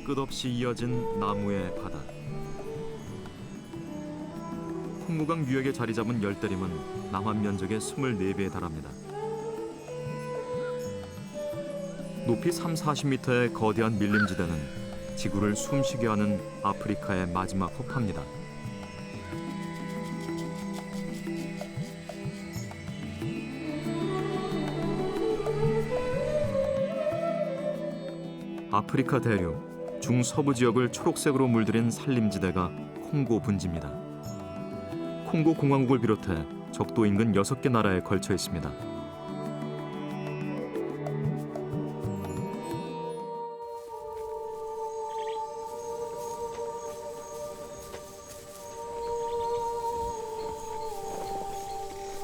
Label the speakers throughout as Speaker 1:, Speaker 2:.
Speaker 1: 끝없이 이어진 나무의 바다. 홍무강 유역에 자리 잡은 열대림은 남한 면적의 24배에 달합니다. 높이 30-40m의 거대한 밀림지대는 지구를 숨쉬게 하는 아프리카의 마지막 호파입니다. 아프리카 대륙 중서부 지역을 초록색으로 물들인 산림지대가 콩고 분지입니다. 콩고 공화국을 비롯해 적도 인근 6개 나라에 걸쳐 있습니다.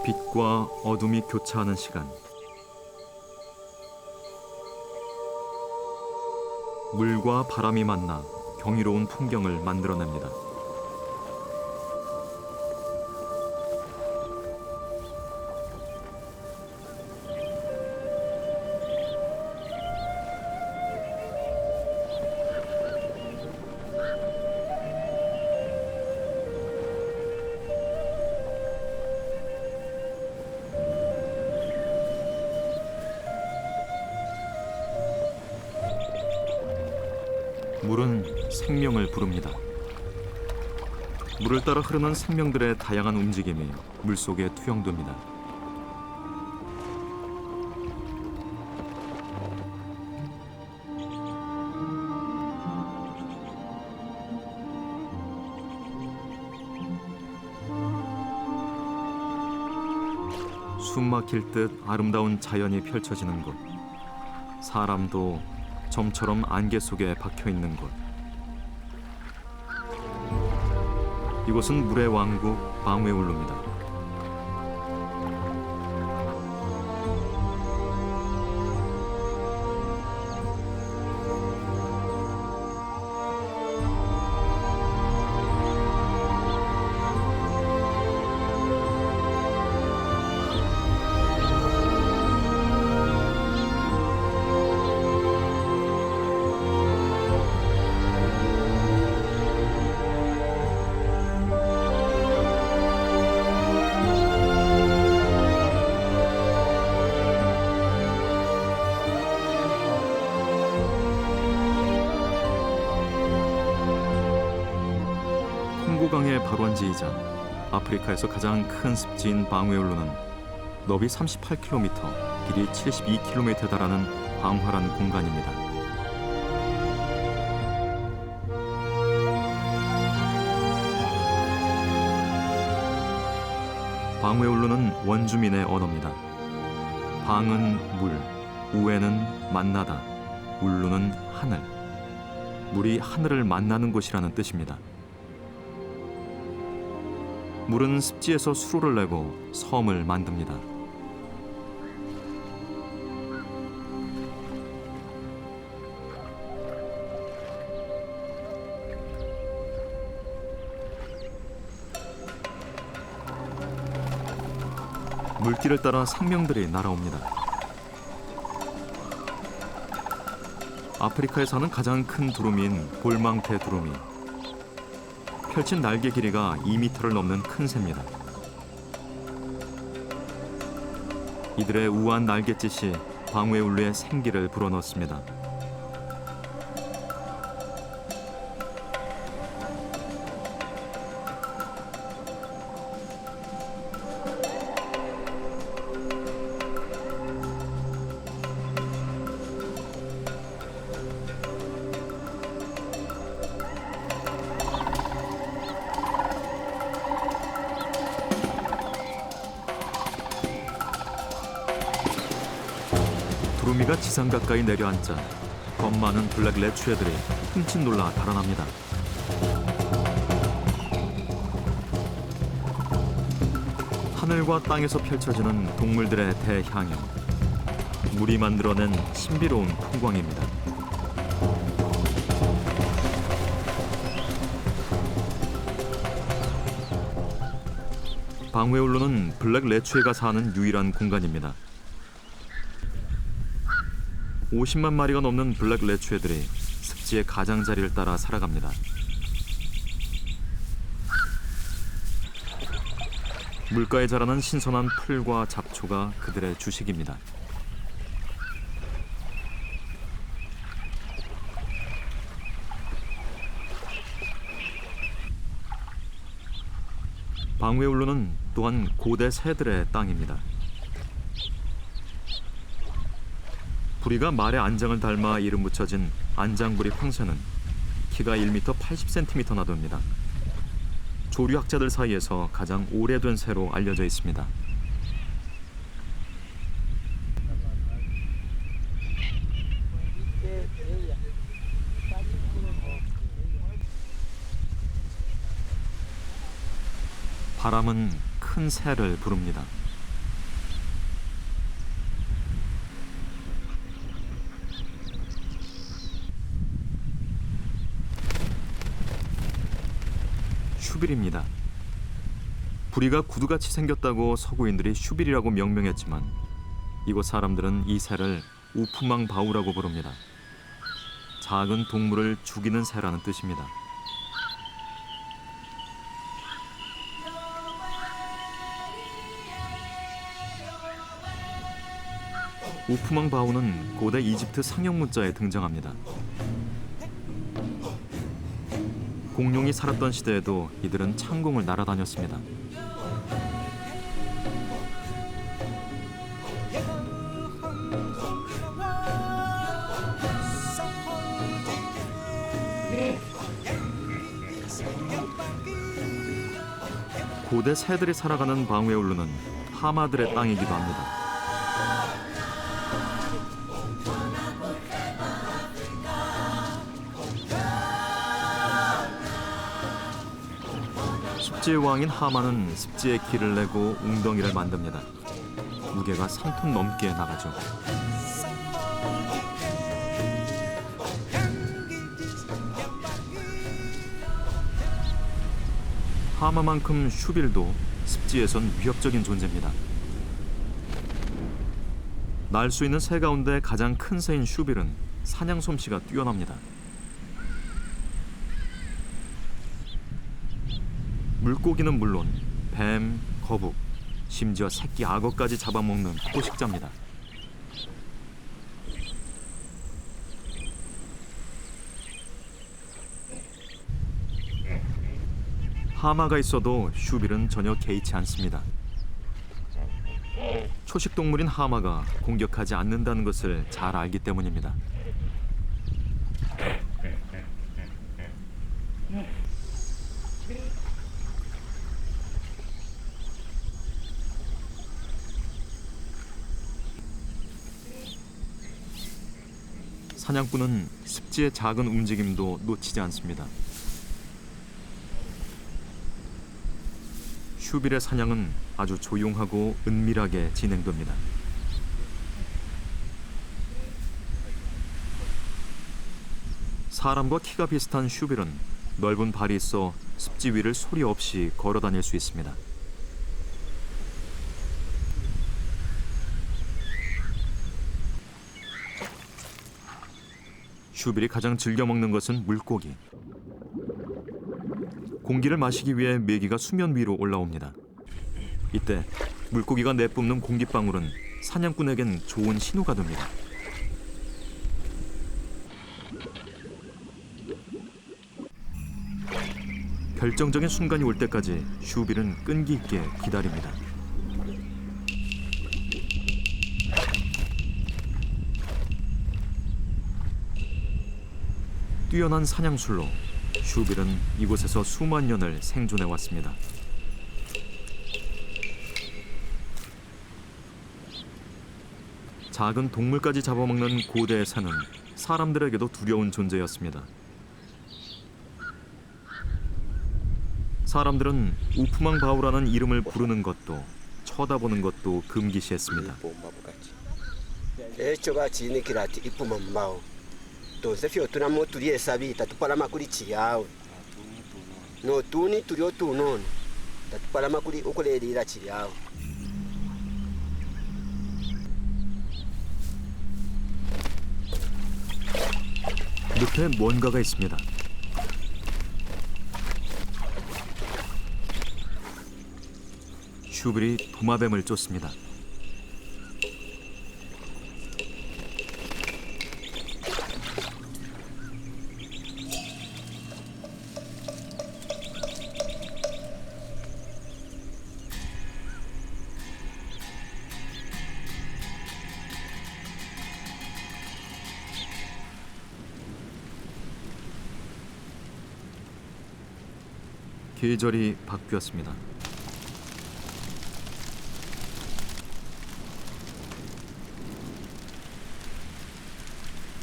Speaker 1: 빛과 어둠이 교차하는 시간. 물과 바람이 만나 경이로운 풍경을 만들어냅니다. 물은 생명을 부릅니다. 물을 따라 흐르는 생명들의 다양한 움직임이 물속에 투영됩니다. 숨막힐 듯 아름다운 자연이 펼쳐지는 곳. 사람도 점처럼 안개 속에 박혀 있는 곳. 이곳은 물의 왕국 방웨울루입니다. 콩고강의 발원지이자 아프리카에서 가장 큰 습지인 방웨울루는 너비 38km, 길이 72km에 달하는 광활한 공간입니다. 방웨울루는 원주민의 언어입니다. 방은 물, 우에는 만나다, 울루는 하늘. 물이 하늘을 만나는 곳이라는 뜻입니다. 물은 습지에서 수로를 내고 섬을 만듭니다. 물길을 따라 생명들이 날아옵니다. 아프리카에 사는 가장 큰 두루미인 볼망태 두루미. 펼친 날개 길이가 2m를 넘는 큰 새입니다. 이들의 우아한 날갯짓이 방웨울루의 생기를 불어넣습니다. 두루미가 지상 가까이 내려앉자 겁 많은 블랙 레츄에들이 흠칫 놀라 달아납니다. 하늘과 땅에서 펼쳐지는 동물들의 대향연. 물이 만들어낸 신비로운 풍광입니다. 방웨울루는 블랙 레츄에가 사는 유일한 공간입니다. 50만 마리가 넘는 블랙 레츄에들이 습지의 가장자리를 따라 살아갑니다. 물가에 자라는 신선한 풀과 잡초가 그들의 주식입니다. 방웨울루는 또한 고대 새들의 땅입니다. 부리가 말의 안장을 닮아 이름 붙여진 안장부리 황새는 키가 1m 80cm나 됩니다. 조류학자들 사이에서 가장 오래된 새로 알려져 있습니다. 바람은 큰 새를 부릅니다. 슈빌입니다. 부리가 구두같이 생겼다고 서구인들이 슈빌이라고 명명했지만 이곳 사람들은 이 새를 우프망 바우라고 부릅니다. 작은 동물을 죽이는 새라는 뜻입니다. 우프망 바우는 고대 이집트 상형 문자에 등장합니다. 공룡이 살았던 시대에도 이들은 창공을 날아다녔습니다. 고대 새들이 살아가는 방웨울루는 하마들의 땅이기도 합니다. 습지의 왕인 하마는 습지에 길을 내고 웅덩이를 만듭니다. 무게가 3톤 넘게 나가죠. 하마만큼 슈빌도 습지에선 위협적인 존재입니다. 날 수 있는 새 가운데 가장 큰 새인 슈빌은 사냥 솜씨가 뛰어납니다. 물고기는 물론 뱀, 거북, 심지어 새끼 악어까지 잡아먹는 포식자입니다. 하마가 있어도 슈빌은 전혀 개의치 않습니다. 초식동물인 하마가 공격하지 않는다는 것을 잘 알기 때문입니다. 사냥꾼은 습지의 작은 움직임도 놓치지 않습니다. 슈빌의 사냥은 아주 조용하고 은밀하게 진행됩니다. 사람과 키가 비슷한 슈빌은 넓은 발이 있어 습지 위를 소리 없이 걸어 다닐 수 있습니다. 슈빌이 가장 즐겨 먹는 것은 물고기. 공기를 마시기 위해 메기가 수면 위로 올라옵니다. 이때 물고기가 내뿜는 공기방울은 사냥꾼에겐 좋은 신호가 됩니다. 결정적인 순간이 올 때까지 슈빌은 끈기 있게 기다립니다. 뛰어난 사냥술로 슈빌은 이곳에서 수만 년을 생존해 왔습니다. 작은 동물까지 잡아먹는 고대의 새는 사람들에게도 두려운 존재였습니다. 사람들은 우프망 바우라는 이름을 부르는 것도 쳐다보는 것도 금기시했습니다.
Speaker 2: Entonces fio tuna moturi esabi tatupala makuri chiyao no tuni turi otunon tatupala makuri okolerira chiyao
Speaker 1: 늪에 뭔가가 있습니다. 슈블이 도마뱀을 쫓습니다. 계절이 바뀌었습니다.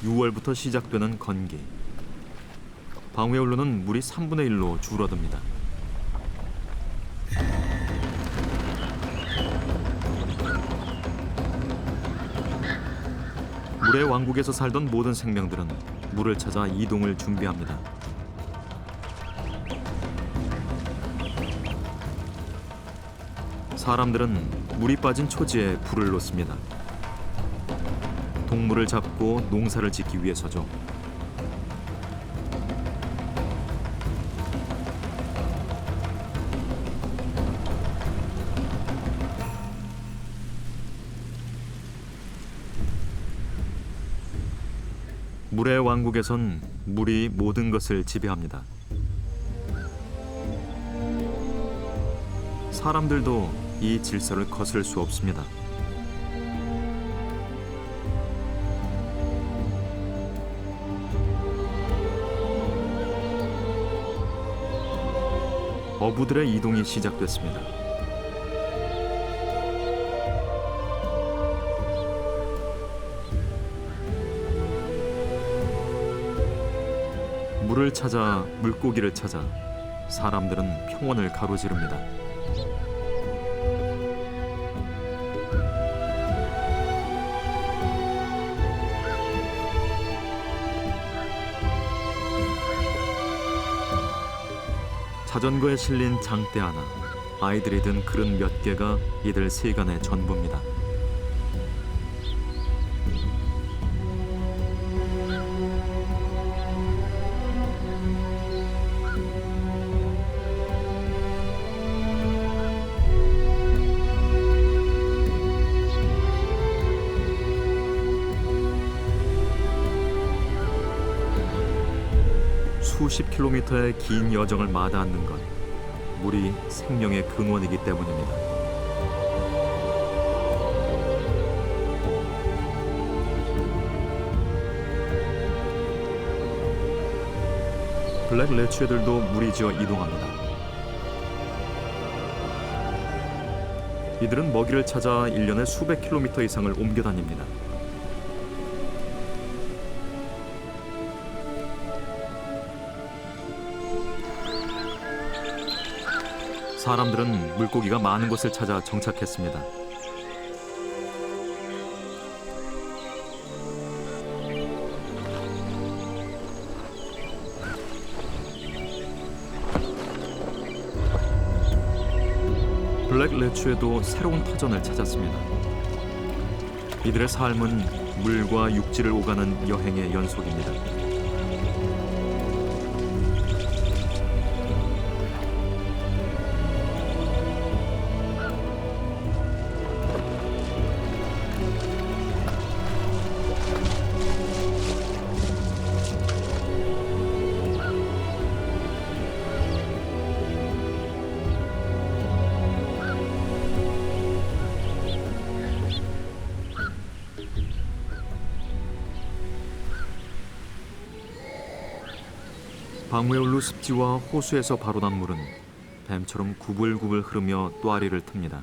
Speaker 1: (6월부터) 시작되는 건기. 방우에 오르는 물이 3분의 1로 줄어듭니다. 물의 왕국에서 살던 모든 생명들은 물을 찾아 이동을 준비합니다. 사람들은 물이 빠진 초지에 불을 놓습니다. 동물을 잡고 농사를 짓기 위해서죠. 물의 왕국에선 물이 모든 것을 지배합니다. 사람들도 이 질서를 거슬 수 없습니다. 어부들의 이동이 시작됐습니다. 물을 찾아 물고기를 찾아 사람들은 평원을 가로지릅니다. 자전거에 실린 장대 하나, 아이들이 든 그릇 몇 개가 이들 세간의 전부입니다. 수십 킬로미터의 긴 여정을 마다하는 것, 물이 생명의 근원이기 때문입니다. 블랙 레츄애들도 무리지어 이동합니다. 이들은 먹이를 찾아 1년에 수백 킬로미터 이상을 옮겨 다닙니다. 사람들은 물고기가 많은 곳을 찾아 정착했습니다. 블랙 레츄에도 새로운 터전을 찾았습니다. 이들의 삶은 물과 육지를 오가는 여행의 연속입니다. 방웨올루 습지와 호수에서 발원한 물은 뱀처럼 구불구불 흐르며 또아리를 틉니다.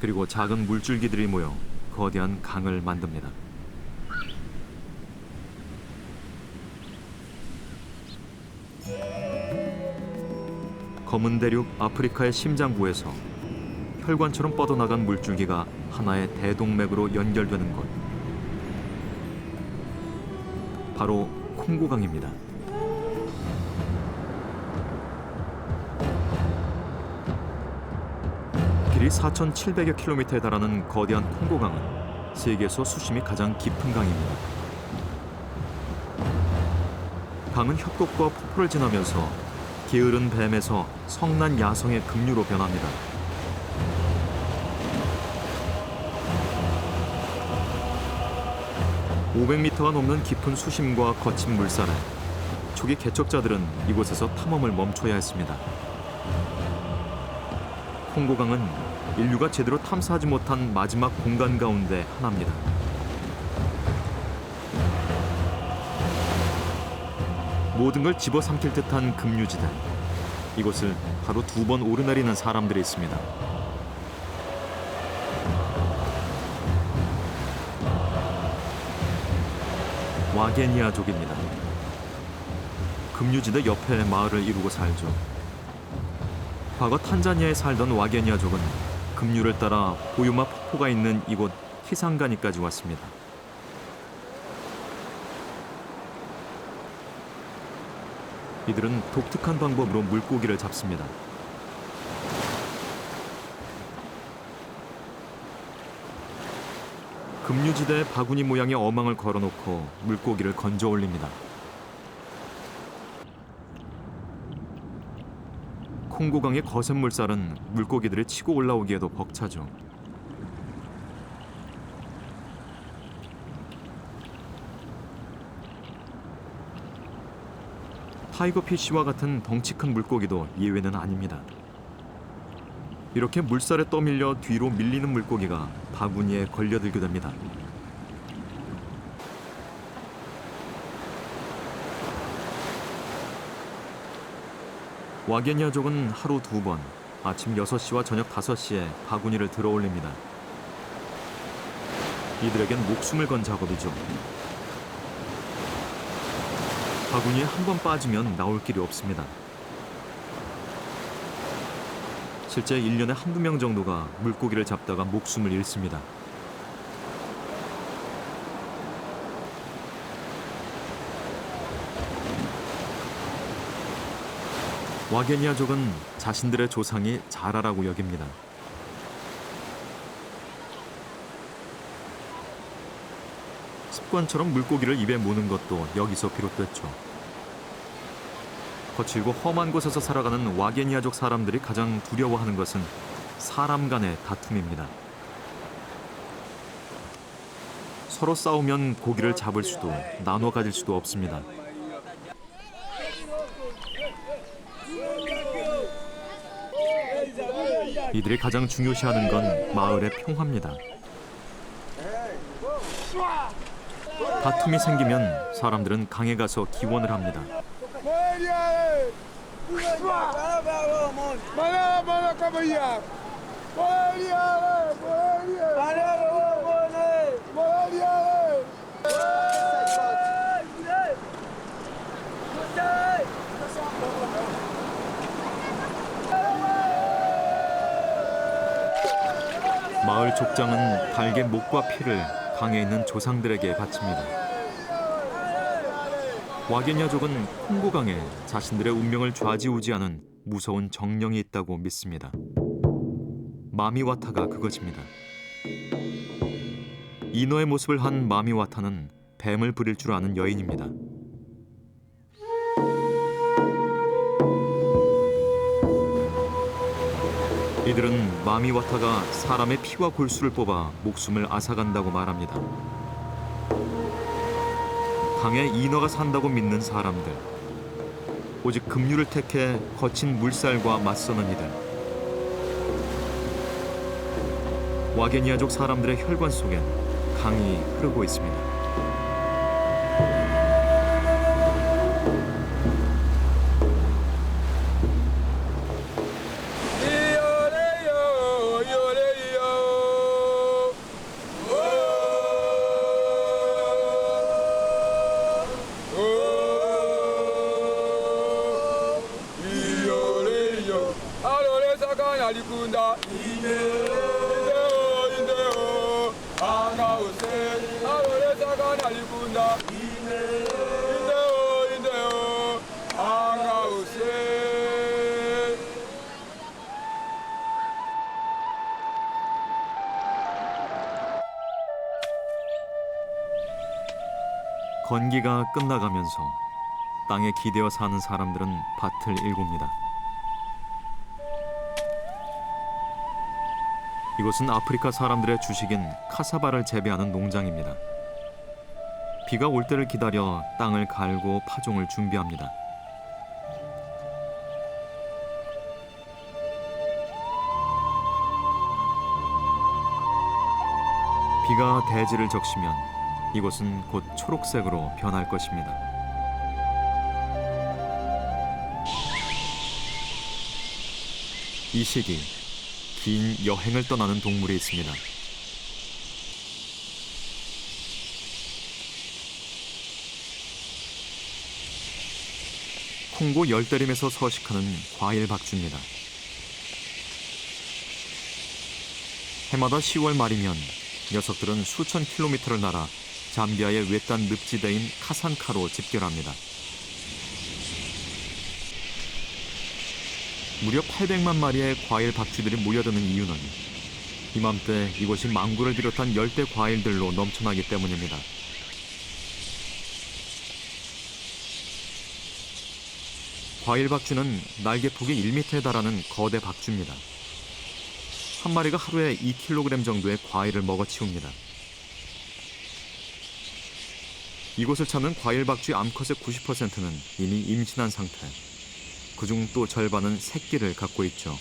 Speaker 1: 그리고 작은 물줄기들이 모여 거대한 강을 만듭니다. 검은 대륙 아프리카의 심장부에서 혈관처럼 뻗어나간 물줄기가 하나의 대동맥으로 연결되는 곳, 바로 콩고강입니다. 길이 4,700여 킬로미터에 달하는 거대한 콩고강은 세계에서 수심이 가장 깊은 강입니다. 강은 협곡과 폭포를 지나면서 게으른 뱀에서 성난 야성의 급류로 변합니다. (500m가) 넘는 깊은 수심과 거친 물살에 초기 개척자들은 이곳에서 탐험을 멈춰야 했습니다. 콩고강은 인류가 제대로 탐사하지 못한 마지막 공간 가운데 하나입니다. 모든 걸 집어삼킬 듯한 급류지대. 이곳을 하루 2번 오르내리는 사람들이 있습니다. 와게니아족입니다. 급류지대 옆에 마을을 이루고 살죠. 과거 탄자니아에 살던 와게니아족은 급류를 따라 보요마 폭포가 있는 이곳 키상가니까지 왔습니다. 이들은 독특한 방법으로 물고기를 잡습니다. 급류지대에 바구니 모양의 어망을 걸어놓고 물고기를 건져 올립니다. 콩고강의 거센 물살은 물고기들이 치고 올라오기에도 벅차죠. 타이거피쉬와 같은 덩치 큰 물고기도 예외는 아닙니다. 이렇게 물살에 떠밀려 뒤로 밀리는 물고기가 바구니에 걸려들게 됩니다. 와게니아족은 하루 2번, 아침 6시와 저녁 5시에 바구니를 들어 올립니다. 이들에겐 목숨을 건 작업이죠. 바구니에 한 번 빠지면 나올 길이 없습니다. 실제 1년에 한두 명 정도가 물고기를 잡다가 목숨을 잃습니다. 와게니아족은 자신들의 조상이 자라라고 여깁니다. 습관처럼 물고기를 입에 무는 것도 여기서 비롯됐죠. 거칠고 험한 곳에서 살아가는 와게니아족 사람들이 가장 두려워하는 것은 사람 간의 다툼입니다. 서로 싸우면 고기를 잡을 수도 나눠 가질 수도 없습니다. 이들이 가장 중요시하는 건 마을의 평화입니다. 다툼이 생기면 사람들은 강에 가서 기원을 합니다. 마을 족장은 닭의 목과 피를 강에 있는 조상들에게 바칩니다. 와게니아족은 콩고강에 자신들의 운명을 좌지우지하는 무서운 정령이 있다고 믿습니다. 마미와타가 그것입니다. 인어의 모습을 한 마미와타는 뱀을 부릴 줄 아는 여인입니다. 이들은 마미와타가 사람의 피와 골수를 뽑아 목숨을 앗아간다고 말합니다. 강에 인어가 산다고 믿는 사람들, 오직 급류를 택해 거친 물살과 맞서는 이들. 와게니아족 사람들의 혈관 속엔 강이 흐르고 있습니다. 건기가 끝나가면서 땅에 기대어 사는 사람들은 밭을 일굽니다. 이곳은 아프리카 사람들의 주식인 카사바를 재배하는 농장입니다. 비가 올 때를 기다려 땅을 갈고 파종을 준비합니다. 비가 대지를 적시면 이곳은 곧 초록색으로 변할 것입니다. 이 시기 긴 여행을 떠나는 동물이 있습니다. 콩고 열대림에서 서식하는 과일박쥐입니다. 해마다 10월 말이면 녀석들은 수천 킬로미터를 날아 잠비아의 외딴 늪지대인 카산카로 집결합니다. 무려 800만 마리의 과일 박쥐들이 모여드는 이유는 이맘때 이곳이 망고를 비롯한 열대 과일들로 넘쳐나기 때문입니다. 과일 박쥐는 날개폭이 1m에 달하는 거대 박쥐입니다. 한 마리가 하루에 2kg 정도의 과일을 먹어치웁니다. 이곳을 찾는 과일 박쥐 암컷의 90%는 이미 임신한 상태. 그중 또 절반은 새끼를 갖고 있죠.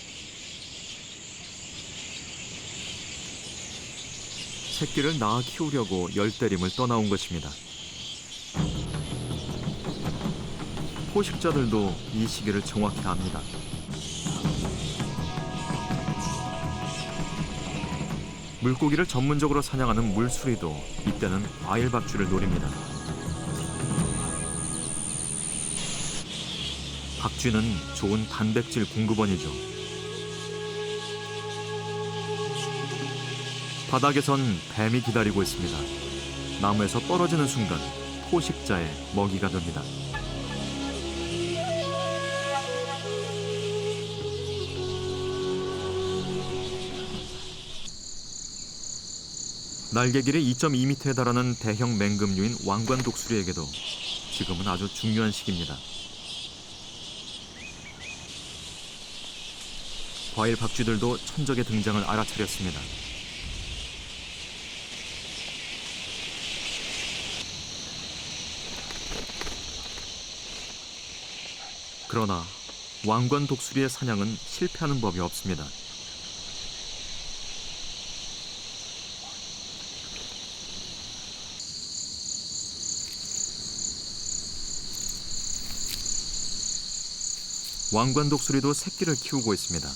Speaker 1: 새끼를 낳아 키우려고 열대림을 떠나온 것입니다. 포식자들도 이 시기를 정확히 압니다. 물고기를 전문적으로 사냥하는 물수리도 이때는 과일 박쥐를 노립니다. 박쥐는 좋은 단백질 공급원이죠. 바닥에선 뱀이 기다리고 있습니다. 나무에서 떨어지는 순간 포식자의 먹이가 됩니다. 날개 길이 2.2m에 달하는 대형 맹금류인 왕관독수리에게도 지금은 아주 중요한 시기입니다. 과일 박쥐들도 천적의 등장을 알아차렸습니다. 그러나 왕관독수리의 사냥은 실패하는 법이 없습니다. 왕관독수리도 새끼를 키우고 있습니다.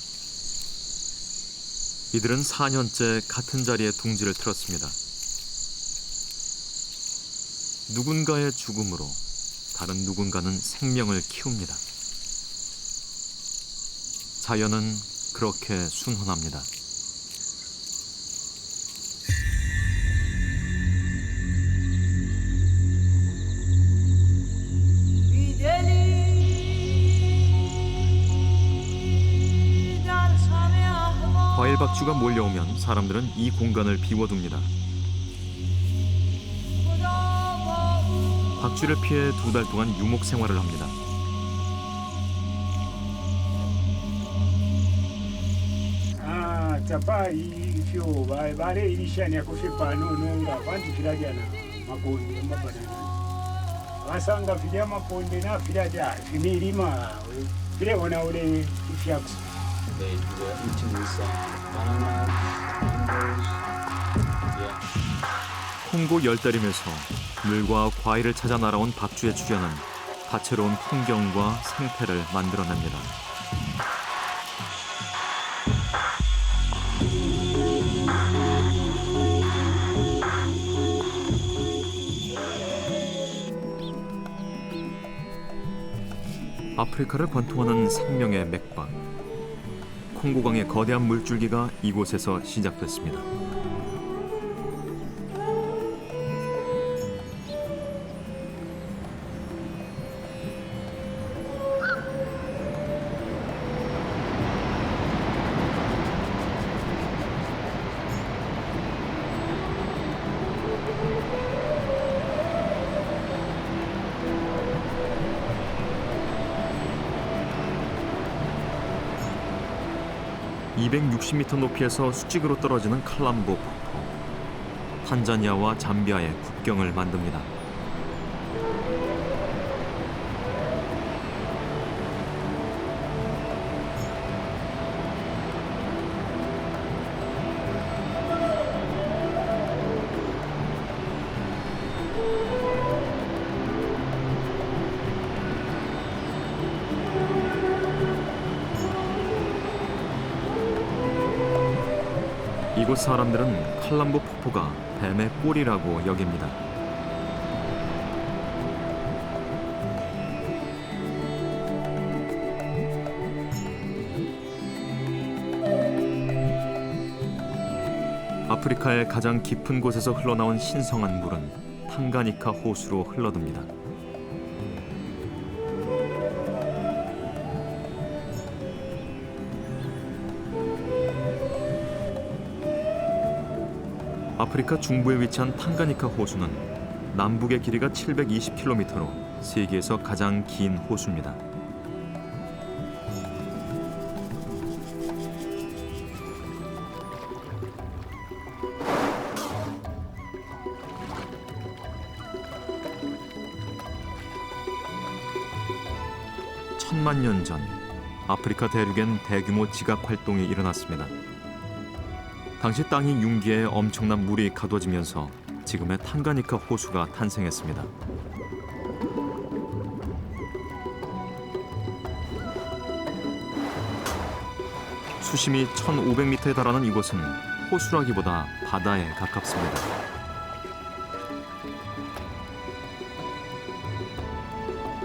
Speaker 1: 이들은 4년째 같은 자리에 둥지를 틀었습니다. 누군가의 죽음으로 다른 누군가는 생명을 키웁니다. 자연은 그렇게 순환합니다. 과일 박쥐가 몰려오면 사람들은 이 공간을 비워둡니다. 박쥐를 피해 2달 동안 유목 생활을 합니다.
Speaker 3: They were eating with bananas, mangoes. Yeah.
Speaker 1: 콩고 열대림에서 물과 과일을 찾아 날아온 박쥐의 출현은 다채로운 풍경과 생태를 만들어냅니다. 아프리카를 관통하는 생명의 맥박. 콩고강의 거대한 물줄기가 이곳에서 시작됐습니다. 260m 높이에서 수직으로 떨어지는 칼람보 폭포. 탄자니아와 잠비아의 국경을 만듭니다. 이곳 사람들은 칼람보 폭포가 뱀의 꼴이라고 여깁니다. 아프리카의 가장 깊은 곳에서 흘러나온 신성한 물은 탕가니카 호수로 흘러듭니다. 아프리카 중부에 위치한 탕가니카 호수는 남북의 길이가 720km로 세계에서 가장 긴 호수입니다. 천만 년 전 아프리카 대륙엔 대규모 지각 활동이 일어났습니다. 당시 땅이 융기에 엄청난 물이 가둬지면서 지금의 탕가니카 호수가 탄생했습니다. 수심이 1,500m에 달하는 이곳은 호수라기보다 바다에 가깝습니다.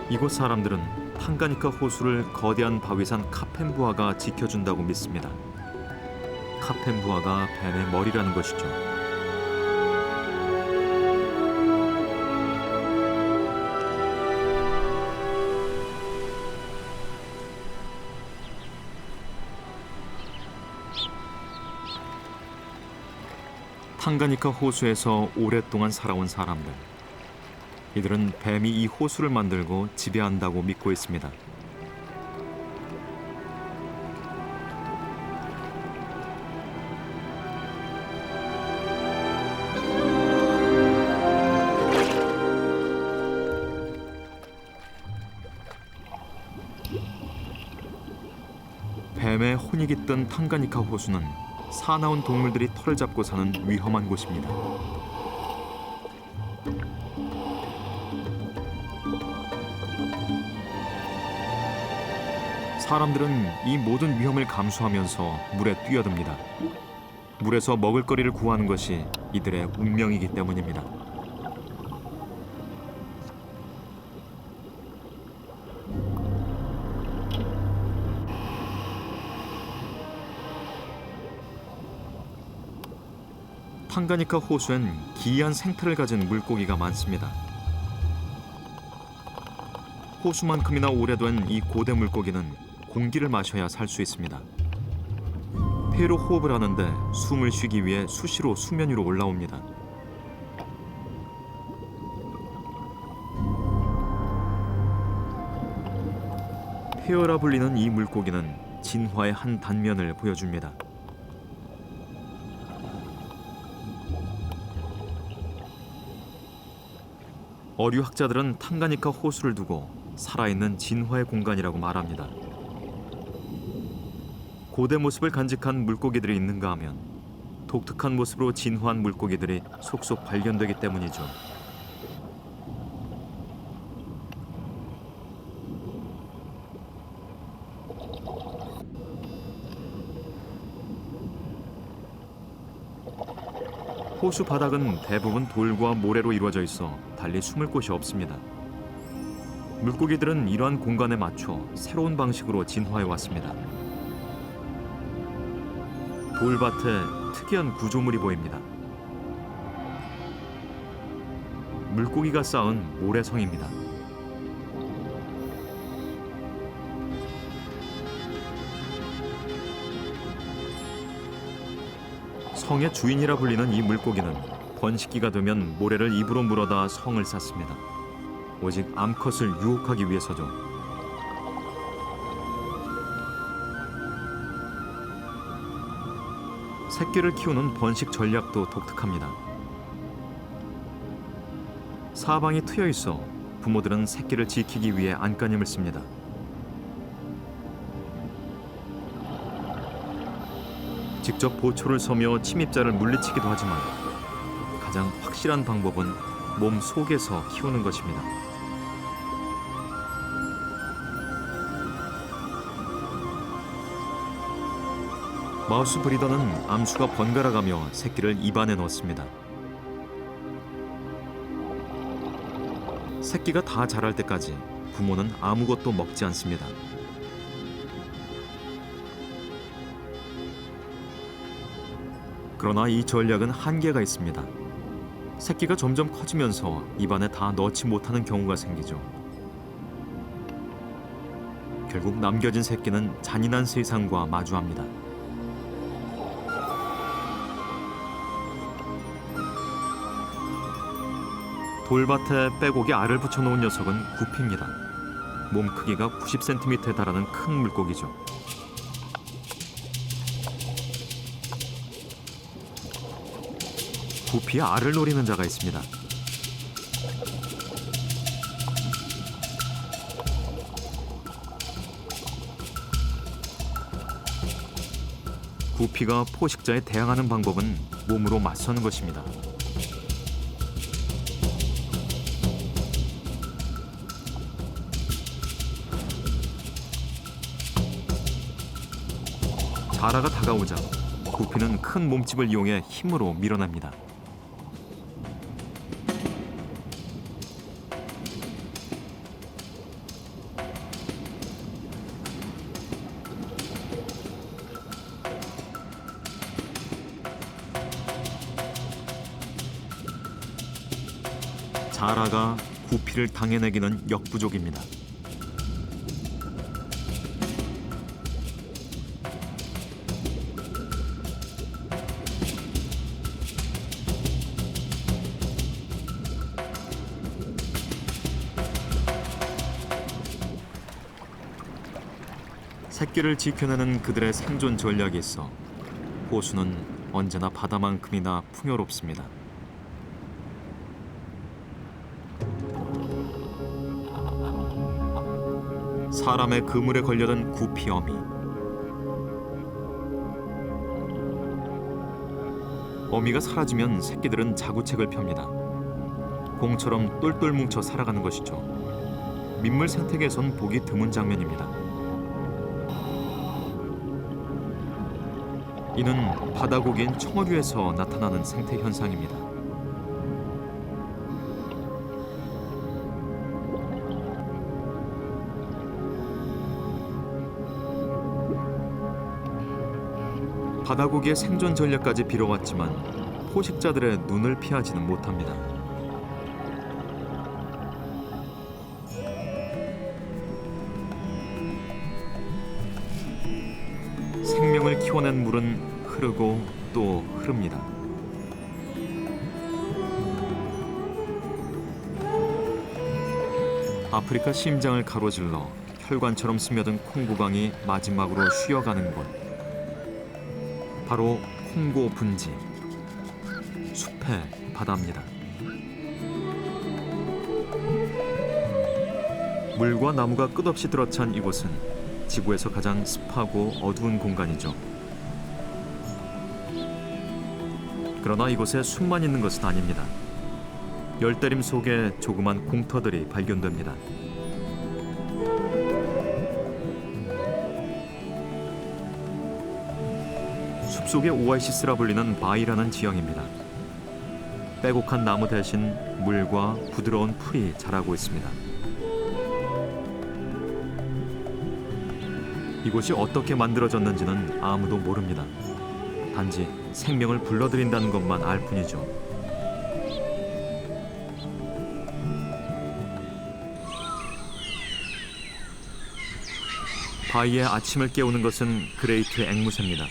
Speaker 1: 이곳 사람들은 탕가니카 호수를 거대한 바위산 카펜부아가 지켜준다고 믿습니다. 카펜부아가 뱀의 머리라는 것이죠. 탕가니카 호수에서 오랫동안 살아온 사람들. 이들은 뱀이 이 호수를 만들고 지배한다고 믿고 있습니다. 뱀의 혼이 깃든 탕가니카 호수는 사나운 동물들이 털을 잡고 사는 위험한 곳입니다. 사람들은 이 모든 위험을 감수하면서 물에 뛰어듭니다. 물에서 먹을거리를 구하는 것이 이들의 운명이기 때문입니다. 탕가니카 호수엔 기이한 생태를 가진 물고기가 많습니다. 호수만큼이나 오래된 이 고대 물고기는 공기를 마셔야 살 수 있습니다. 폐로 호흡을 하는데 숨을 쉬기 위해 수시로 수면 위로 올라옵니다. 폐어라 불리는 이 물고기는 진화의 한 단면을 보여줍니다. 어류학자들은 탕가니카 호수를 두고 살아있는 진화의 공간이라고 말합니다. 고대 모습을 간직한 물고기들이 있는가 하면 독특한 모습으로 진화한 물고기들이 속속 발견되기 때문이죠. 호수 바닥은 대부분 돌과 모래로 이루어져 있어 달리 숨을 곳이 없습니다. 물고기들은 이러한 공간에 맞춰 새로운 방식으로 진화해 왔습니다. 돌밭에 특이한 구조물이 보입니다. 물고기가 쌓은 모래성입니다. 성의 주인이라 불리는 이 물고기는 번식기가 되면 모래를 입으로 물어다 성을 쌓습니다. 오직 암컷을 유혹하기 위해서죠. 새끼를 키우는 번식 전략도 독특합니다. 사방이 트여 있어 부모들은 새끼를 지키기 위해 안간힘을 씁니다. 직접 보초를 서며 침입자를 물리치기도 하지만 가장 확실한 방법은 몸 속에서 키우는 것입니다. 마우스 브리더는 암수가 번갈아가며 새끼를 입안에 넣습니다. 새끼가 다 자랄 때까지 부모는 아무것도 먹지 않습니다. 그러나 이 전략은 한계가 있습니다. 새끼가 점점 커지면서 입안에 다 넣지 못하는 경우가 생기죠. 결국 남겨진 새끼는 잔인한 세상과 마주합니다. 돌밭에 빼곡이 알을 붙여놓은 녀석은 구피입니다. 몸 크기가 90cm에 달하는 큰 물고기죠. 구피의 알을 노리는 자가 있습니다. 구피가 포식자에 대항하는 방법은 몸으로 맞서는 것입니다. 자라가 다가오자 구피는 큰 몸집을 이용해 힘으로 밀어냅니다. 자라가 구피를 당해내기는 역부족입니다. 새끼를 지켜내는 그들의 생존 전략이 있어 호수는 언제나 바다만큼이나 풍요롭습니다. 사람의 그물에 걸려든 구피 어미. 어미가 사라지면 새끼들은 자구책을 펴니다. 공처럼 똘똘 뭉쳐 살아가는 것이죠. 민물 생태계에선 보기 드문 장면입니다. 이는 바다고기인 청어류에서 나타나는 생태 현상입니다. 바다고기의 생존 전략까지 빌어왔지만 포식자들의 눈을 피하지는 못합니다. 생명을 키워낸 물은 흐르고 또 흐릅니다. 아프리카 심장을 가로질러 혈관처럼 스며든 콩고강이 마지막으로 쉬어가는 곳. 바로 콩고 분지, 숲의 바다입니다. 물과 나무가 끝없이 들어찬 이곳은 지구에서 가장 습하고 어두운 공간이죠. 그러나 이곳에 숲만 있는 것은 아닙니다. 열대림 속에 조그만 공터들이 발견됩니다. 숲속의 오아시스라 불리는 바이라는 지형입니다. 빼곡한 나무 대신 물과 부드러운 풀이 자라고 있습니다. 이곳이 어떻게 만들어졌는지는 아무도 모릅니다. 단지 생명을 불러들인다는 것만 알 뿐이죠. 바위의 아침을 깨우는 것은 그레이트 앵무새입니다.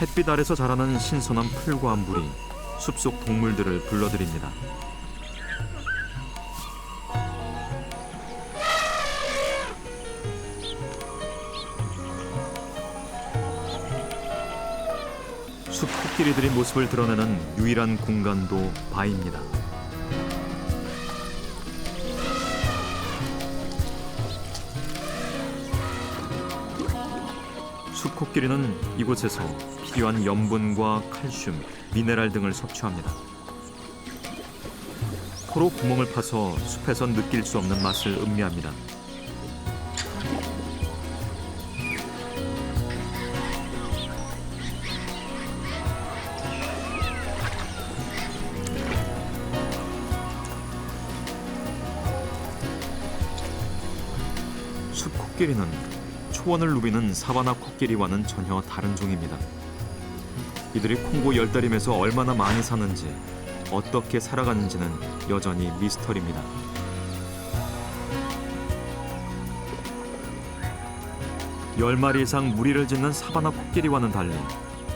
Speaker 1: 햇빛 아래서 자라는 신선한 풀과 물이 숲속 동물들을 불러들입니다. 숲 코끼리들이 모습을 드러내는 유일한 공간도 바위입니다. 숲 코끼리는 이곳에서 필요한 염분과 칼슘, 미네랄 등을 섭취합니다. 코로 구멍을 파서 숲에선 느낄 수 없는 맛을 음미합니다. 숲 코끼리는 초원을 누비는 사바나 코끼리와는 전혀 다른 종입니다. 이들이 콩고 열다림에서 얼마나 많이 사는지, 어떻게 살아가는지는 여전히 미스터리입니다. 열 마리 이상 무리를 짓는 사바나 코끼리와는 달리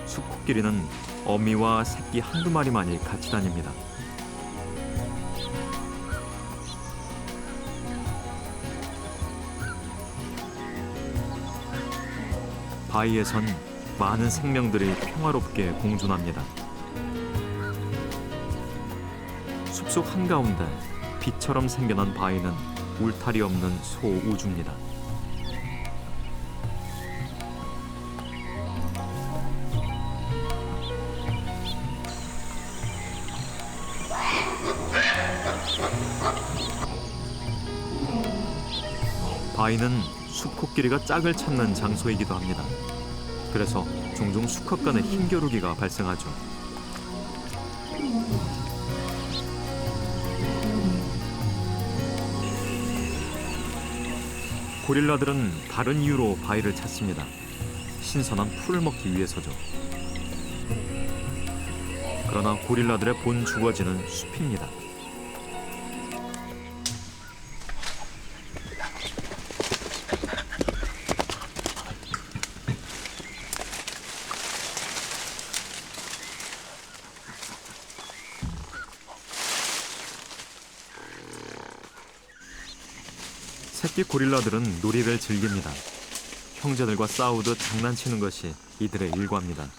Speaker 1: 숲 코끼리는 어미와 새끼 한두 마리만이 같이 다닙니다. 바위에선 많은 생명들이 평화롭게 공존합니다. 숲속 한가운데 빛처럼 생겨난 바위는 울타리 없는 소우주입니다. 바위는 숲코끼리가 짝을 찾는 장소이기도 합니다. 그래서 종종 수컷 간의 힘겨루기가 발생하죠. 고릴라들은 다른 이유로 바위를 찾습니다. 신선한 풀을 먹기 위해서죠. 그러나 고릴라들의 본 주거지는 숲입니다. 새끼 고릴라들은 놀이를 즐깁니다. 형제들과 싸우듯 장난치는 것이 이들의 일과입니다.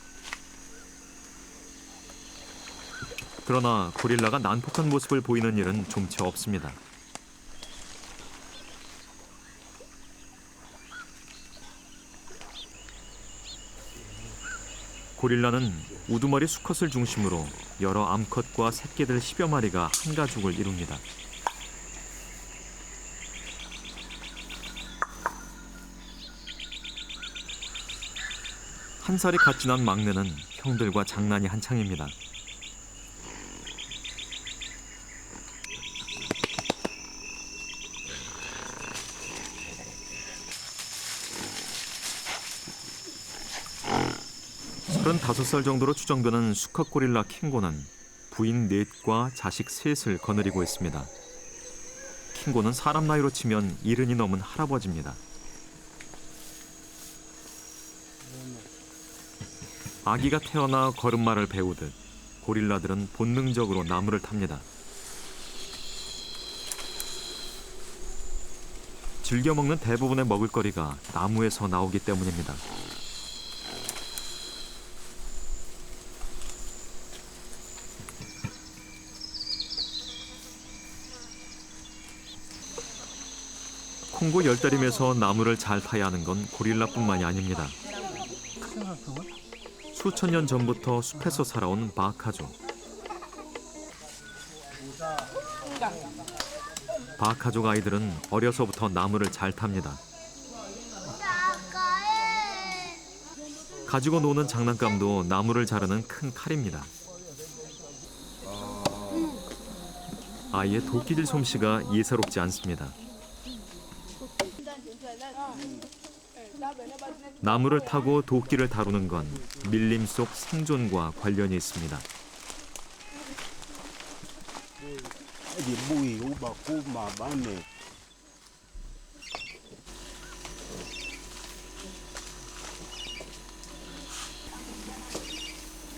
Speaker 1: 그러나 고릴라가 난폭한 모습을 보이는 일은 좀채 없습니다. 고릴라는 우두머리 수컷을 중심으로 여러 암컷과 새끼들 10여 마리가 한 가족을 이룹니다. 한 살이 갓 지난 막내는 형들과 장난이 한창입니다. 서른다섯 살 정도로 추정되는 수컷 고릴라 킹고는 부인 넷과 자식 셋을 거느리고 있습니다. 킹고는 사람 나이로 치면 70이 넘은 할아버지입니다. 아기가 태어나 걸음마를 배우듯 고릴라들은 본능적으로 나무를 탑니다. 즐겨 먹는 대부분의 먹을거리가 나무에서 나오기 때문입니다. 콩고 열다림에서 나무를 잘 타야 하는 건 고릴라뿐만이 아닙니다. 수천 년 전부터 숲에서 살아온 바카족. 바카족 아이들은 어려서부터 나무를 잘 탑니다. 가지고 노는 장난감도 나무를 자르는 큰 칼입니다. 아이의 도끼질 솜씨가 예사롭지 않습니다. 나무를 타고 도끼를 다루는 건 밀림 속 생존과 관련이 있습니다.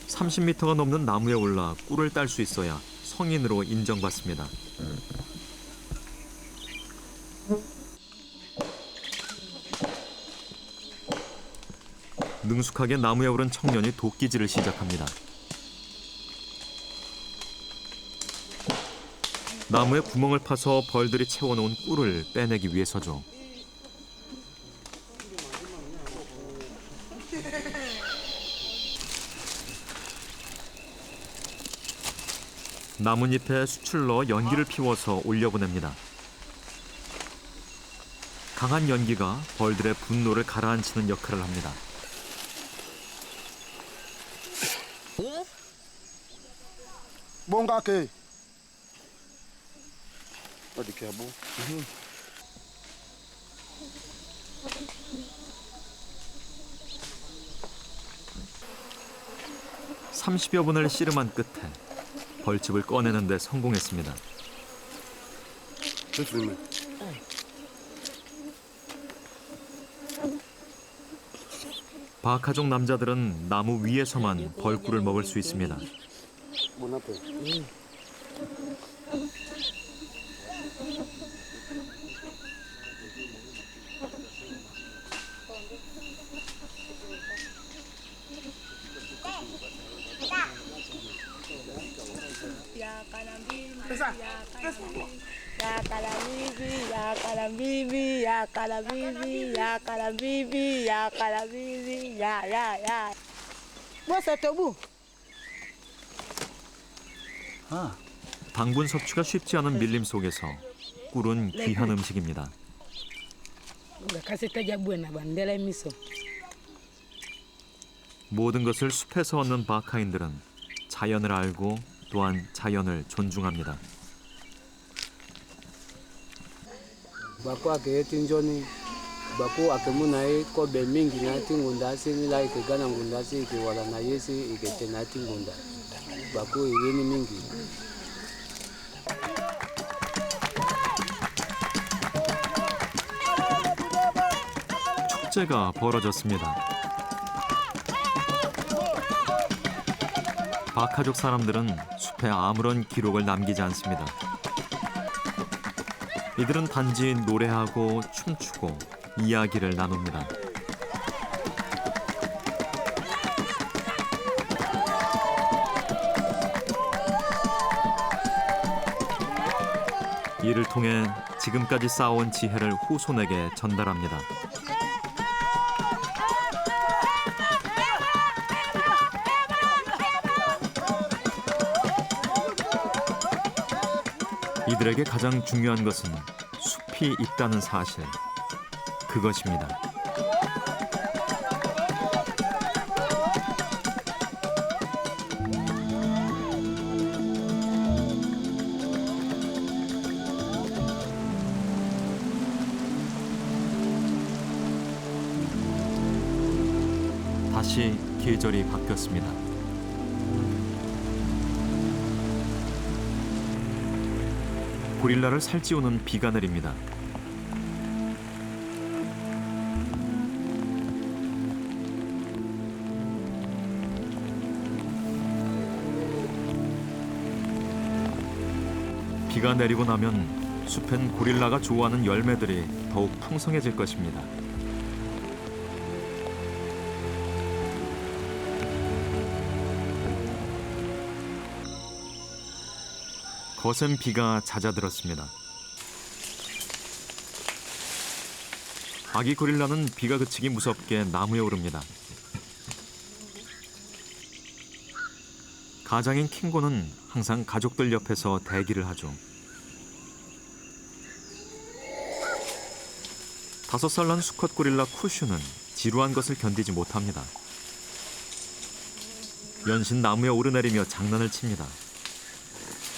Speaker 1: (30m가) 넘는 나무에 올라 꿀을 딸 수 있어야 성인으로 인정받습니다. 능숙하게 나무에 오른 청년이 도끼질을 시작합니다. 나무에 구멍을 파서 벌들이 채워놓은 꿀을 빼내기 위해서죠. 나뭇잎에 숯을 넣어 연기를 피워서 올려보냅니다. 강한 연기가 벌들의 분노를 가라앉히는 역할을 합니다.
Speaker 4: 뭔가 그
Speaker 2: 어디 개보?
Speaker 1: 30여 분을 씨름한 끝에 벌집을 꺼내는 데 성공했습니다. 바카족 남자들은 나무 위에서만 벌꿀을 먹을 수 있습니다.
Speaker 2: 문 앞에.
Speaker 1: 당분 섭취가 쉽지 않은 밀림 속에서 꿀은 귀한 음식입니다. 모든 것을 숲에서 얻는 바카인들은 자연을 알고 또한 자연을 존중합니다.
Speaker 5: Baku ake tinjoni, baku ake munai ko be mingi na tingunda sini lai ke gana ngunda si ke wala na yesi ike tena tingunda. Baku iweni mingi.
Speaker 1: 축제가 벌어졌습니다. 바카족 사람들은 숲에 아무런 기록을 남기지 않습니다. 이들은 단지 노래하고 춤추고 이야기를 나눕니다. 이를 통해 지금까지 쌓아온 지혜를 후손에게 전달합니다. 이들에게 가장 중요한 것은 숲이 있다는 사실, 그것입니다. 다시 계절이 바뀌었습니다. 고릴라를 살찌우는 비가 내립니다. 비가 내리고 나면 숲엔 고릴라가 좋아하는 열매들이 더욱 풍성해질 것입니다. 거센 비가 잦아들었습니다. 아기 고릴라는 비가 그치기 무섭게 나무에 오릅니다. 가장인 킹고는 항상 가족들 옆에서 대기를 하죠. 5살 난 수컷 고릴라 쿠슈는 지루한 것을 견디지 못합니다. 연신 나무에 오르내리며 장난을 칩니다.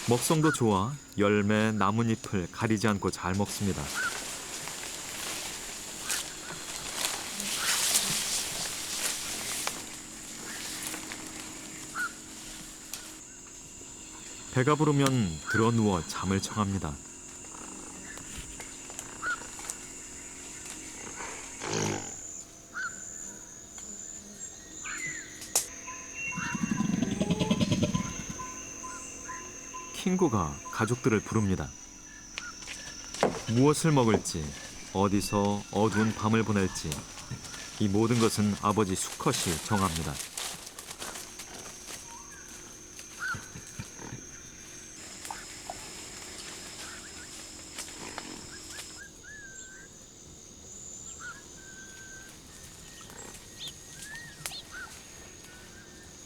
Speaker 1: 먹성도 좋아 열매, 나뭇잎을 가리지 않고 잘 먹습니다. 배가 부르면 드러누워 잠을 청합니다. 킹고가 가족들을 부릅니다. 무엇을 먹을지, 어디서 어두운 밤을 보낼지 이 모든 것은 아버지 수컷이 정합니다.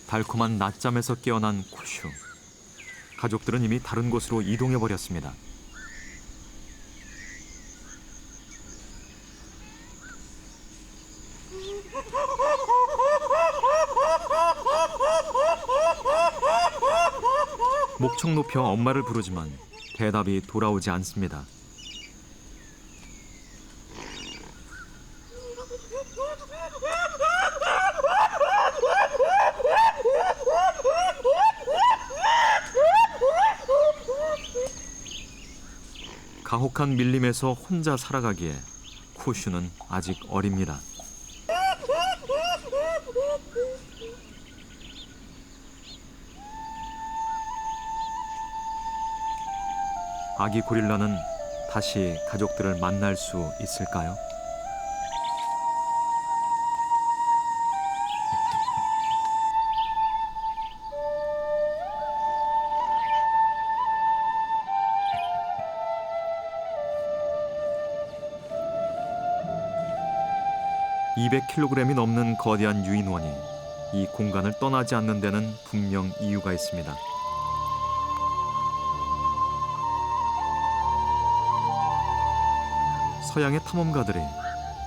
Speaker 1: 달콤한 낮잠에서 깨어난 쿠슈. 가족들은 이미 다른 곳으로 이동해 버렸습니다. 목청 높여 엄마를 부르지만 대답이 돌아오지 않습니다. 가혹한 밀림에서 혼자 살아가기에 쿠슈는 아직 어립니다. 아기 고릴라는 다시 가족들을 만날 수 있을까요? (200kg이) 넘는 거대한 유인원이 이 공간을 떠나지 않는 데는 분명 이유가 있습니다. 서양의 탐험가들이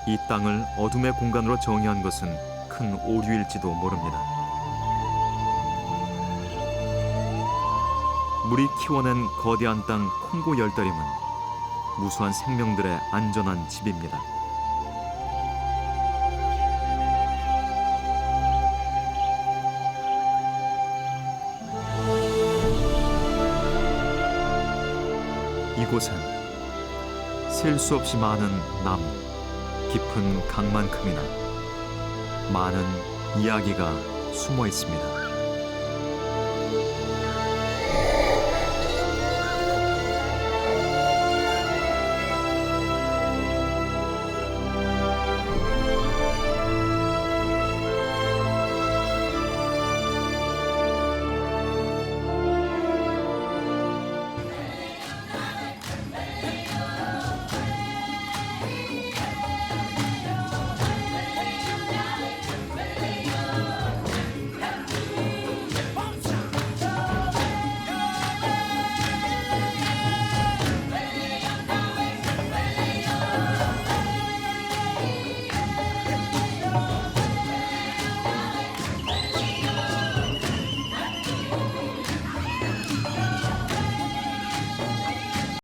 Speaker 1: 이 땅을 어둠의 공간으로 정의한 것은 큰 오류일지도 모릅니다. 물이 키워낸 거대한 땅 콩고 열대림은 무수한 생명들의 안전한 집입니다. 이곳엔 셀 수 없이 많은 나무, 깊은 강만큼이나 많은 이야기가 숨어 있습니다.